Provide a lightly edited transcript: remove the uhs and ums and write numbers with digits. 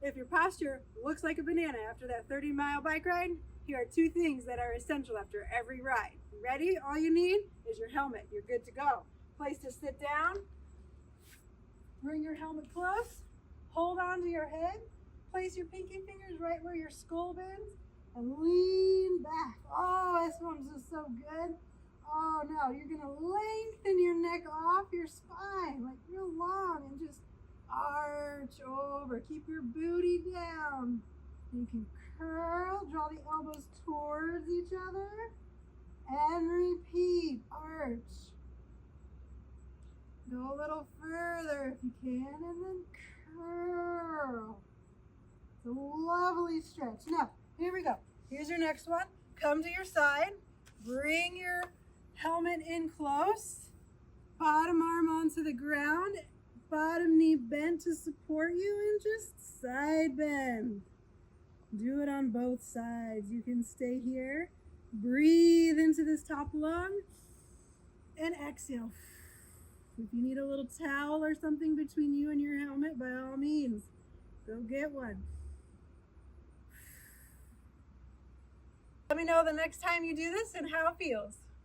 If your posture looks like a banana after that 30-mile bike ride, here are 2 things that are essential after every ride. Ready? All you need is your helmet. You're good to go. Place to sit down. Bring your helmet close. Hold on to your head. Place your pinky fingers right where your skull bends and lean back. Oh, this one's just so good. Oh no, you're gonna lengthen your neck off your spine, like real long, and just arch over. Keep your booty down. You can curl, draw the elbows towards each other, and repeat, arch. Go a little further if you can, and then curl. It's a lovely stretch. Now, here we go. Here's your next one. Come to your side. Bring your helmet in close. Bottom arm onto the ground. Bottom knee bent to support you, and just side bend. Do it on both sides. You can stay here. Breathe into this top lung and exhale. If you need a little towel or something between you and your helmet, by all means, go get one. Let me know the next time you do this and how it feels.